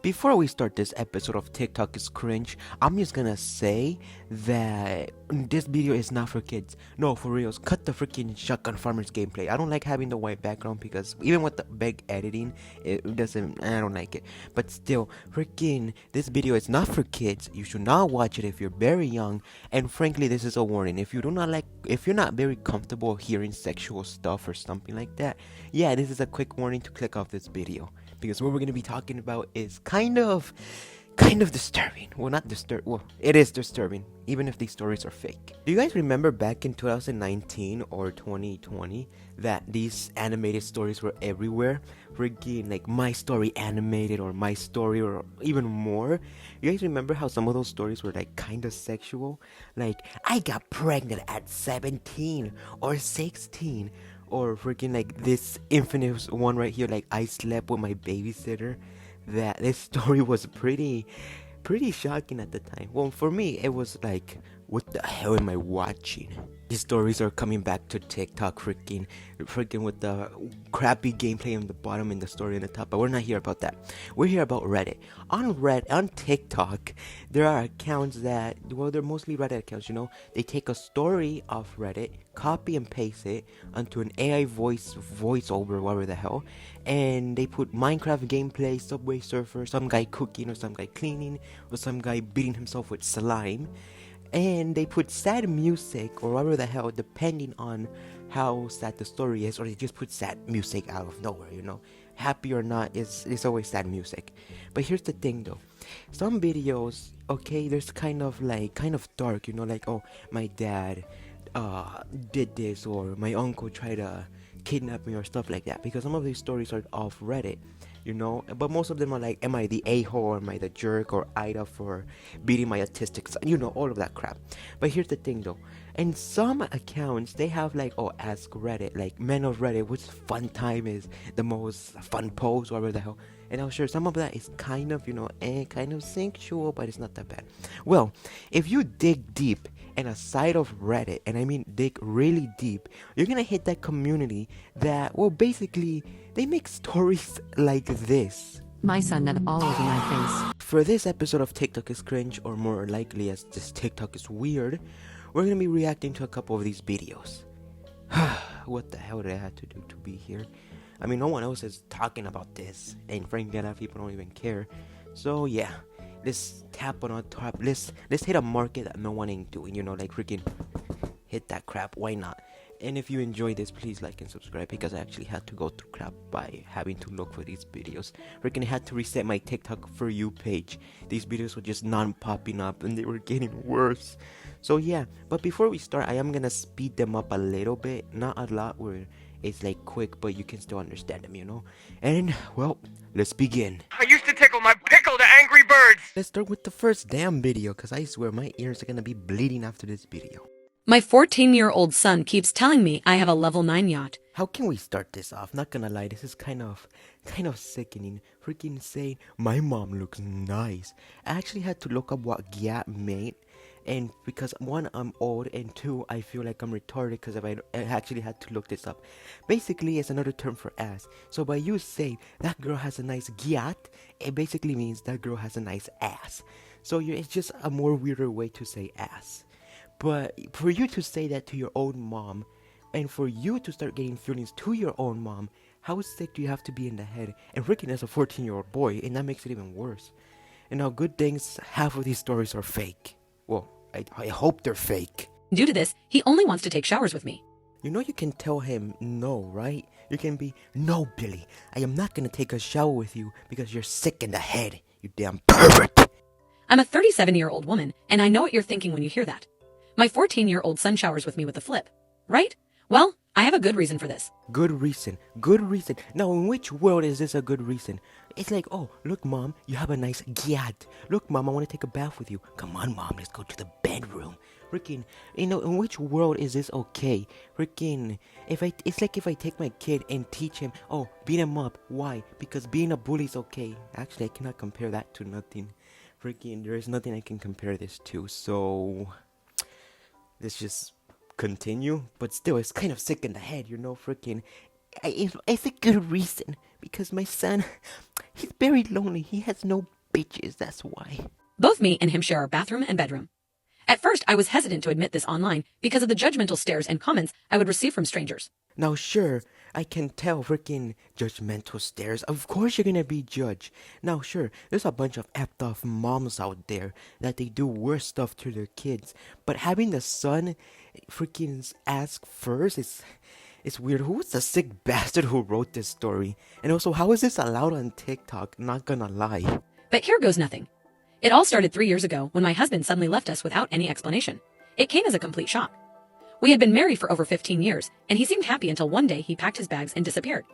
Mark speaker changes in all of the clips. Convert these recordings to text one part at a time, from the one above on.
Speaker 1: Before we start this episode of TikTok is Cringe, I'm just gonna say that this video is not for kids. No, for reals, cut the freaking Shotgun Farmers gameplay. I don't like having the white background because even with the big editing, I don't like it. But still, freaking, this video is not for kids. You should not watch it if you're very young. And frankly, this is a warning. If you're not very comfortable hearing sexual stuff or something like that, yeah, this is a quick warning to click off this video. Because what we're gonna be talking about is kind of disturbing. Well, not disturb. Well, it is disturbing, even if these stories are fake. Do you guys remember back in 2019 or 2020 that these animated stories were everywhere? Freaking like My Story Animated or My Story or even more. You guys remember how some of those stories were like kind of sexual? Like I got pregnant at 17 or 16. Or freaking like this infamous one right here, like I slept with my babysitter. That this story was pretty shocking at the time. Well, for me, it was like, what the hell am I watching? These stories are coming back to TikTok, freaking with the crappy gameplay on the bottom and the story on the top. But we're not here about that. We're here about Reddit. On TikTok, there are accounts that, well, they're mostly Reddit accounts. You know, they take a story off Reddit, copy and paste it onto an AI voiceover, whatever the hell, and they put Minecraft gameplay, Subway Surfer, some guy cooking or some guy cleaning or some guy beating himself with slime, and they put sad music or whatever the hell, depending on how sad the story is, or they just put sad music out of nowhere. You know, happy or not, it's always sad music. But here's the thing though, some videos, okay, there's kind of dark, you know, like, oh, my dad did this, or my uncle tried to kidnap me or stuff like that, because some of these stories are off Reddit, you know. But most of them are like, am I the a-hole, or am I the jerk, or Ida for beating my autistic son, you know, all of that crap. But here's the thing though, in some accounts they have like, oh, ask Reddit, like men of Reddit, which fun time is the most fun pose, whatever the hell. And I'm sure some of that is kind of, you know, kind of sexual, but it's not that bad. Well, if you dig deep in a side of Reddit, and I mean dig really deep, you're gonna hit that community that, well, basically, they make stories like this.
Speaker 2: My son nut all over my face.
Speaker 1: For this episode of TikTok is Cringe, or more likely as this TikTok is weird, we're gonna be reacting to a couple of these videos. What the hell did I have to do to be here? I mean, no one else is talking about this, and frankly, a lot of people don't even care. So yeah, let's tap on a top. Let's hit a market that no one ain't doing. You know, like freaking hit that crap. Why not? And if you enjoy this, please like and subscribe, because I actually had to go through crap by having to look for these videos. Freaking had to reset my TikTok For You page. These videos were just non-popping up, and they were getting worse. So yeah, but before we start, I am gonna speed them up a little bit, not a lot, where it's like quick, but you can still understand them, you know. And well, let's begin.
Speaker 3: I used to tickle my pickle to Angry Birds!
Speaker 1: Let's start with the first damn video, because I swear my ears are gonna be bleeding after this video.
Speaker 2: My 14-year-old son keeps telling me I have a level 9 yacht.
Speaker 1: How can we start this off? Not gonna lie, this is kind of sickening. Freaking saying, my mom looks nice. I actually had to look up what gyat meant. And because one, I'm old, and two, I feel like I'm retarded because I actually had to look this up. Basically, it's another term for ass. So by you saying that girl has a nice gyat, it basically means that girl has a nice ass. So it's just a more weirder way to say ass. But for you to say that to your own mom, and for you to start getting feelings to your own mom, how sick do you have to be in the head? And freaking as a 14-year-old boy, and that makes it even worse. And now, good things, half of these stories are fake. Well, I hope they're fake.
Speaker 2: Due to this, he only wants to take showers with me.
Speaker 1: You know you can tell him no, right? You can be, no, Billy, I am not gonna take a shower with you because you're sick in the head, you damn pervert.
Speaker 2: I'm a 37-year-old woman, and I know what you're thinking when you hear that. My 14-year-old son showers with me with a flip, right? Well, I have a good reason for this.
Speaker 1: Good reason. Now, in which world is this a good reason? It's like, oh, look, Mom, you have a nice gyat. Look, Mom, I want to take a bath with you. Come on, Mom, let's go to the bedroom. Freaking, you know, in which world is this okay? Freaking, it's like if I take my kid and teach him, oh, beat him up. Why? Because being a bully is okay. Actually, I cannot compare that to nothing. Freaking, there is nothing I can compare this to. So, let's just continue. But still, it's kind of sick in the head, you know. Freaking, it's a good reason, because my son, He's very lonely. He has no bitches, that's why.
Speaker 2: Both me and him share our bathroom and bedroom. At first, I was hesitant to admit this online because of the judgmental stares and comments I would receive from strangers.
Speaker 1: Now, sure, I can tell freaking judgmental stares. Of course, you're gonna be judged. Now, sure, there's a bunch of effed off moms out there that they do worse stuff to their kids. But having the son freaking ask first is. It's weird. Who was the sick bastard who wrote this story? And also, how is this allowed on TikTok? Not gonna lie.
Speaker 2: But here goes nothing. It all started 3 years ago when my husband suddenly left us without any explanation. It came as a complete shock. We had been married for over 15 years, and he seemed happy until one day he packed his bags and disappeared.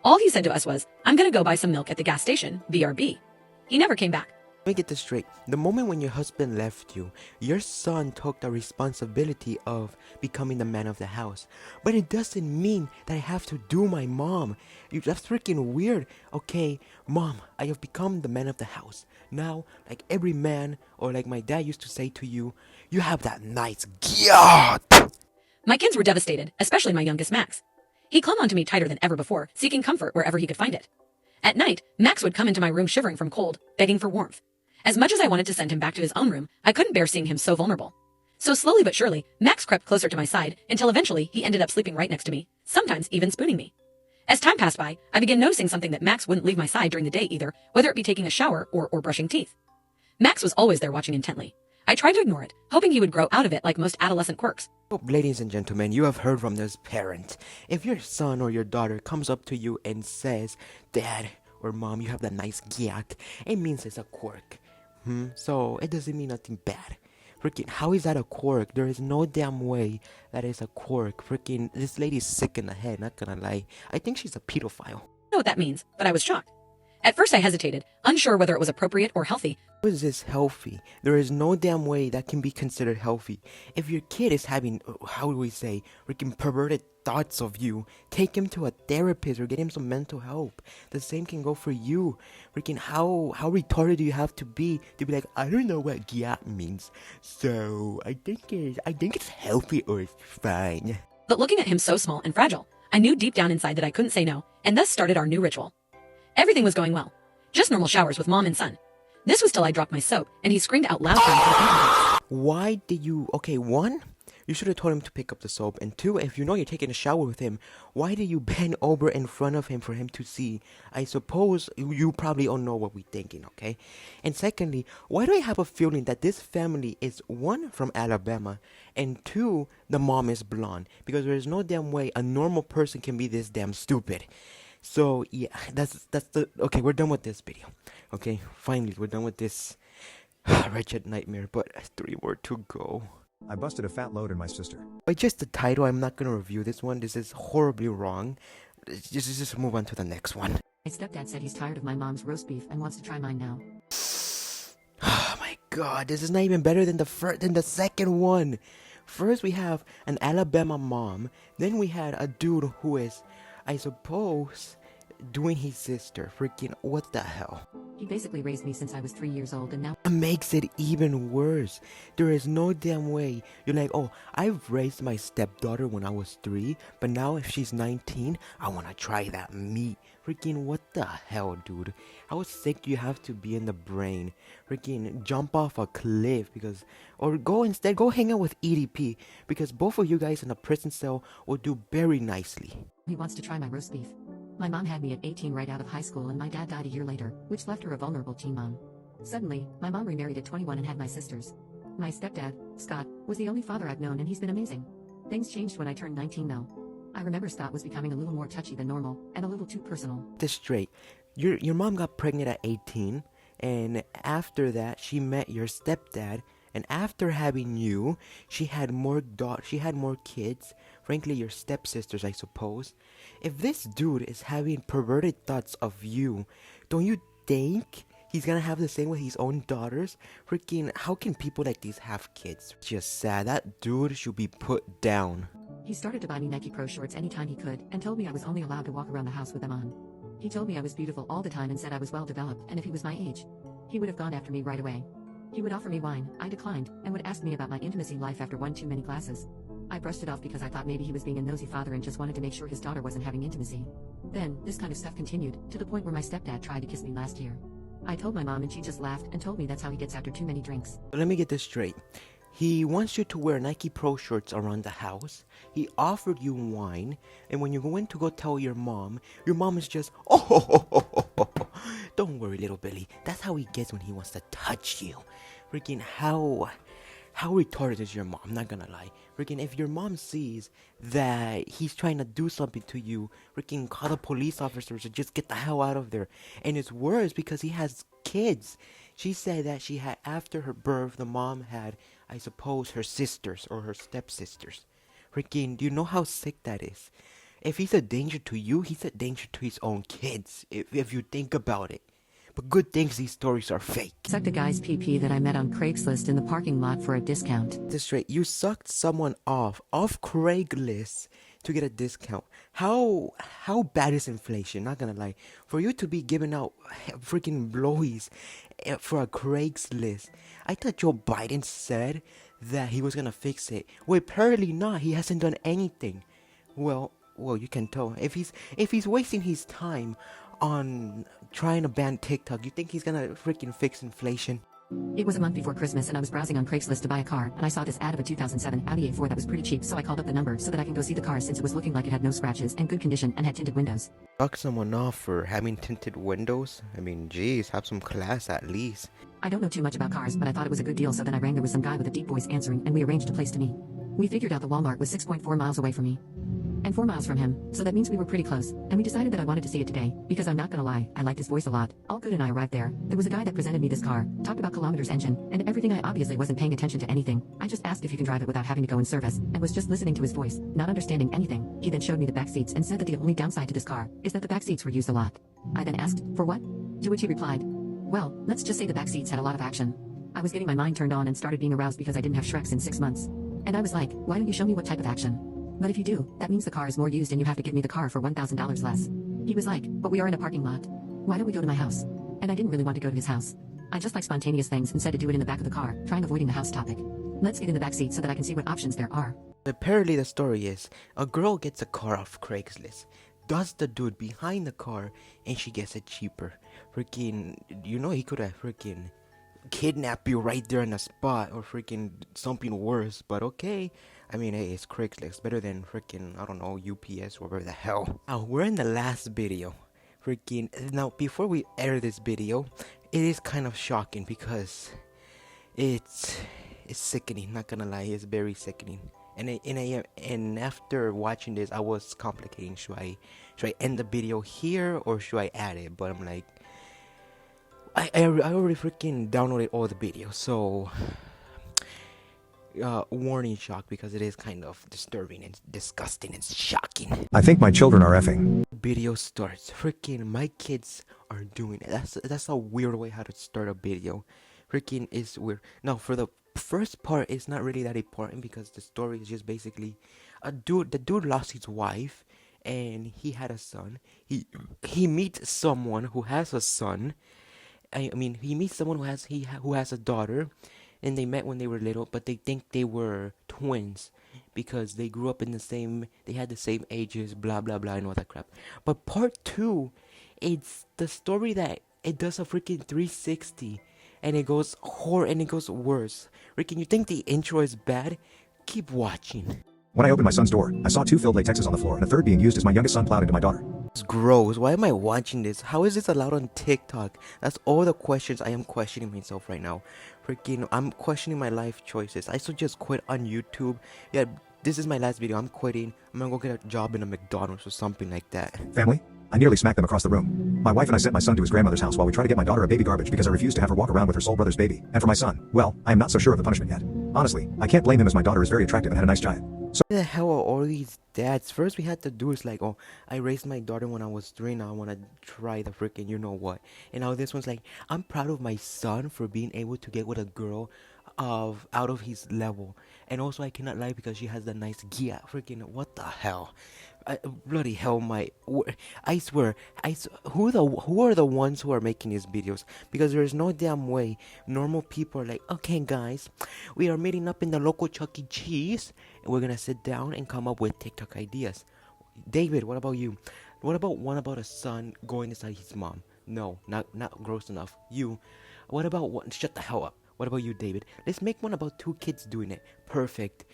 Speaker 2: All he said to us was, "I'm gonna go buy some milk at the gas station, BRB." He never came back.
Speaker 1: Let me get this straight. The moment when your husband left you, your son took the responsibility of becoming the man of the house. But it doesn't mean that I have to do my mom. That's freaking weird. Okay, mom, I have become the man of the house. Now, like every man, or like my dad used to say to you, you have that nice gyat.
Speaker 2: My kids were devastated, especially my youngest Max. He clung onto me tighter than ever before, seeking comfort wherever he could find it. At night, Max would come into my room shivering from cold, begging for warmth. As much as I wanted to send him back to his own room, I couldn't bear seeing him so vulnerable. So slowly but surely, Max crept closer to my side until eventually he ended up sleeping right next to me, sometimes even spooning me. As time passed by, I began noticing something that Max wouldn't leave my side during the day either, whether it be taking a shower or brushing teeth. Max was always there watching intently. I tried to ignore it, hoping he would grow out of it like most adolescent quirks.
Speaker 1: Ladies and gentlemen, you have heard from this parent. If your son or your daughter comes up to you and says, "Dad or Mom, you have that nice gyat," it means it's a quirk. So it doesn't mean nothing bad. Freaking, how is that a quirk? There is no damn way that is a quirk. Freaking, this lady's sick in the head, not gonna lie. I think she's a pedophile.
Speaker 2: I don't know what that means, but I was shocked. At first I hesitated, unsure whether it was appropriate or healthy.
Speaker 1: How is this healthy? There is no damn way that can be considered healthy. If your kid is having, how do we say, freaking perverted thoughts of you, take him to a therapist or get him some mental help. The same can go for you. Freaking, how retarded do you have to be like, I don't know what gyat means, so I think it's healthy or it's fine.
Speaker 2: But looking at him so small and fragile, I knew deep down inside that I couldn't say no, and thus started our new ritual. Everything was going well. Just normal showers with mom and son. This was till I dropped my soap, and he screamed out loud for me to the internet.
Speaker 1: Why did you... Okay, one, you should have told him to pick up the soap. And two, if you know you're taking a shower with him, why did you bend over in front of him for him to see? I suppose you probably don't know what we're thinking, okay? And secondly, why do I have a feeling that this family is, one, from Alabama, and two, the mom is blonde? Because there is no damn way a normal person can be this damn stupid. So yeah, that's the okay. We're done with this video. Okay, finally we're done with this wretched nightmare. But 3 more to go.
Speaker 4: I busted a fat load in my sister.
Speaker 1: By just the title, I'm not gonna review this one. This is horribly wrong. Just move on to the next one.
Speaker 5: My stepdad said he's tired of my mom's roast beef and wants to try mine now.
Speaker 1: Oh my god, this is not even better than the second one. First we have an Alabama mom. Then we had a dude who is, I suppose, doing his sister. Freaking what the hell?
Speaker 5: He basically raised me since I was 3 years old and now
Speaker 1: That makes it even worse. There is no damn way you're like, oh, I've raised my stepdaughter when I was 3, but now if she's 19, I want to try that meat. Freaking what the hell, dude? How sick do you have to be in the brain? Freaking jump off a cliff or go hang out with EDP, because both of you guys in a prison cell will do very nicely.
Speaker 5: he wants to try my roast beef. My mom had me at 18 right out of high school and my dad died a year later, which left her a vulnerable teen mom. Suddenly, my mom remarried at 21 and had my sisters. My stepdad, Scott, was the only father I've known and he's been amazing. Things changed when I turned 19 though. I remember Scott was becoming a little more touchy than normal, and a little too personal.
Speaker 1: This straight. Your mom got pregnant at 18, and after that she met your stepdad, and after having you, she had more kids. Frankly, your stepsisters, I suppose. If this dude is having perverted thoughts of you, don't you think he's gonna have the same with his own daughters? Freaking, how can people like these have kids? Just sad. That dude should be put down.
Speaker 5: He started to buy me Nike Pro shorts anytime he could, and told me I was only allowed to walk around the house with them on. He told me I was beautiful all the time and said I was well developed, and if he was my age, he would have gone after me right away. He would offer me wine, I declined, and would ask me about my intimacy life after one too many glasses. I brushed it off because I thought maybe he was being a nosy father and just wanted to make sure his daughter wasn't having intimacy. Then, this kind of stuff continued, to the point where my stepdad tried to kiss me last year. I told my mom and she just laughed and told me that's how he gets after too many drinks.
Speaker 1: Let me get this straight. He wants you to wear Nike Pro shorts around the house. He offered you wine, and when you go in to go tell your mom is just, don't worry, little Billy. That's how he gets when he wants to touch you. Freaking how retarded is your mom? I'm not gonna lie. Freaking if your mom sees that he's trying to do something to you, freaking call the police officers or just get the hell out of there. And it's worse because he has kids. She said that she had, after her birth, the mom had, I suppose, her sisters or her stepsisters. Freaking, do you know how sick that is? If he's a danger to you, he's a danger to his own kids, if you think about it. But good things these stories are fake.
Speaker 5: Sucked a guy's PP that I met on Craigslist in the parking lot for a discount.
Speaker 1: This straight, you sucked someone off Craigslist to get a discount. How bad is inflation? Not gonna lie. For you to be giving out freaking blowies for a Craigslist. I thought Joe Biden said that he was gonna fix it. Well, apparently not. He hasn't done anything. Well, you can tell. If he's wasting his time on trying to ban TikTok, you think he's gonna freaking fix inflation?
Speaker 5: It was a month before Christmas and I was browsing on Craigslist to buy a car, and I saw this ad of a 2007 Audi A4 that was pretty cheap, so I called up the number so that I can go see the car since it was looking like it had no scratches and good condition and had tinted windows.
Speaker 1: Suck someone off for having tinted windows? I mean, geez, have some class at least.
Speaker 5: I don't know too much about cars, but I thought it was a good deal, so then I rang. There was some guy with a deep voice answering, and we arranged a place to meet. We figured out the Walmart was 6.4 miles away from me and 4 miles from him, so that means we were pretty close, and we decided that I wanted to see it today, because I'm not gonna lie, I liked his voice a lot. All good, and I arrived there. There was a guy that presented me this car, talked about kilometers, engine, and everything. I obviously wasn't paying attention to anything. I just asked if you can drive it without having to go in service, and was just listening to his voice, not understanding anything. He then showed me the back seats and said that the only downside to this car is that the back seats were used a lot. I then asked, for what? To which he replied, well, let's just say the back seats had a lot of action. I was getting my mind turned on and started being aroused because I didn't have Shreks in 6 months. And I was like, why don't you show me what type of action? But if you do, that means the car is more used and you have to give me the car for $1,000 less. He was like, but we are in a parking lot. Why don't we go to my house? And I didn't really want to go to his house. I just like spontaneous things and said to do it in the back of the car, trying avoiding the house topic. Let's get in the back seat so that I can see what options there are.
Speaker 1: Apparently the story is, a girl gets a car off Craigslist, does the dude behind the car, and she gets it cheaper. Freaking, he could have freaking kidnapped you right there on the spot, or freaking something worse, but okay. I mean, hey, it's Craigslist, better than freaking, I don't know, UPS, whatever the hell. Now, we're in the last video. Freaking, now, before we air this video, it is kind of shocking because it's sickening, not gonna lie, it's very sickening. And after watching this, I was complicating, should I end the video here, or should I add it? But I'm like, I already freaking downloaded all the videos, so warning shock, because it is kind of disturbing and disgusting and shocking.
Speaker 4: I think my children are effing.
Speaker 1: Video starts. Freaking my kids are doing it. That's a weird way how to start a video. Freaking is weird. Now for the first part, it's not really that important because the story is just basically the dude lost his wife and he had a son. He meets someone who has a son. I mean, he meets someone who has a daughter, and they met when they were little, but they think they were twins because they grew up they had the same ages, blah blah blah, and all that crap. But part 2, it's the story that it does a freaking 360, and it goes and it goes worse. Freaking, you think the intro is bad? Keep watching.
Speaker 4: When I opened my son's door, I saw 2 filled latexes on the floor and a third being used as my youngest son plowed into my daughter.
Speaker 1: It's gross. Why am I watching this? How is this allowed on TikTok? That's all the questions I am questioning myself right now. Freaking, I'm questioning my life choices. I should just quit on YouTube. Yeah, this is my last video. I'm quitting. I'm gonna go get a job in a McDonald's or something like that.
Speaker 4: Family? I nearly smacked them across the room. My wife and I sent my son to his grandmother's house while we try to get my daughter a baby garbage because I refused to have her walk around with her soul brother's baby. And for my son, well, I am not so sure of the punishment yet. Honestly, I can't blame him as my daughter is very attractive and had a nice giant. So
Speaker 1: What the hell are all these dads? First we had to do is like, oh, I raised my daughter when I was 3, now I want to try the freaking you know what. And now this one's like, I'm proud of my son for being able to get with a girl out of his level. And also I cannot lie because she has the nice Gia. Freaking what the hell? Bloody hell, I swear, who are the ones who are making these videos? Because there's no damn way normal people are like, okay guys, we are meeting up in the local Chuck E. Cheese, and we're gonna sit down and come up with TikTok ideas. David, what about you? What about one about a son going inside his mom? No, not gross enough. You, what about one? Shut the hell up. What about you, David? Let's make one about 2 kids doing it. Perfect.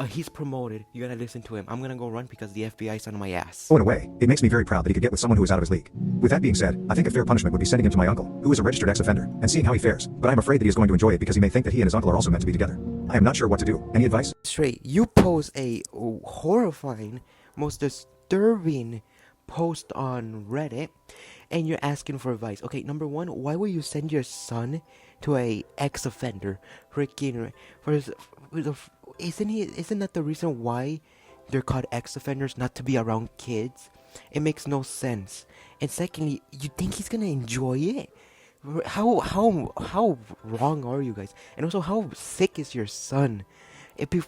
Speaker 1: He's promoted. You gotta listen to him. I'm gonna go run because the FBI's on my ass.
Speaker 4: Oh, in a way, it makes me very proud that he could get with someone who is out of his league. With that being said, I think a fair punishment would be sending him to my uncle, who is a registered ex-offender, and seeing how he fares. But I'm afraid that he is going to enjoy it because he may think that he and his uncle are also meant to be together. I am not sure what to do. Any advice?
Speaker 1: Straight, you pose a horrifying, most disturbing post on Reddit, and you're asking for advice. Okay, number one, why would you send your son to a ex-offender? Freaking, isn't that the reason why they're called ex-offenders? Not to be around kids? It makes no sense. And secondly, you think he's gonna enjoy it? How wrong are you guys? And also, how sick is your son?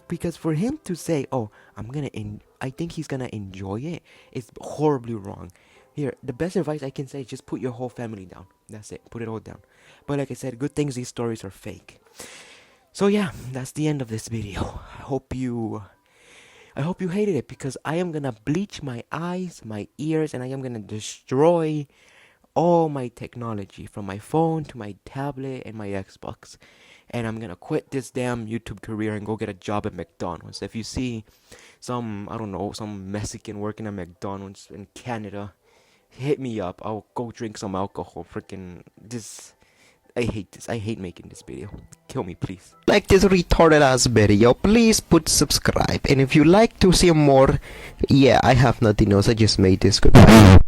Speaker 1: Because for him to say, "Oh, I think he's gonna enjoy it," is horribly wrong. Here, the best advice I can say is just put your whole family down. That's it. Put it all down. But like I said, good things these stories are fake. So yeah, that's the end of this video. I hope you hated it, because I am gonna bleach my eyes, my ears, and I am gonna destroy all my technology, from my phone to my tablet and my Xbox. And I'm gonna quit this damn YouTube career and go get a job at McDonald's. If you see some Mexican working at McDonald's in Canada, hit me up. I'll go drink some alcohol. Freaking this. I hate this. I hate making this video. Kill me, please. Like this retarded ass video, please put subscribe. And if you like to see more, yeah, I have nothing else. I just made this. Goodbye.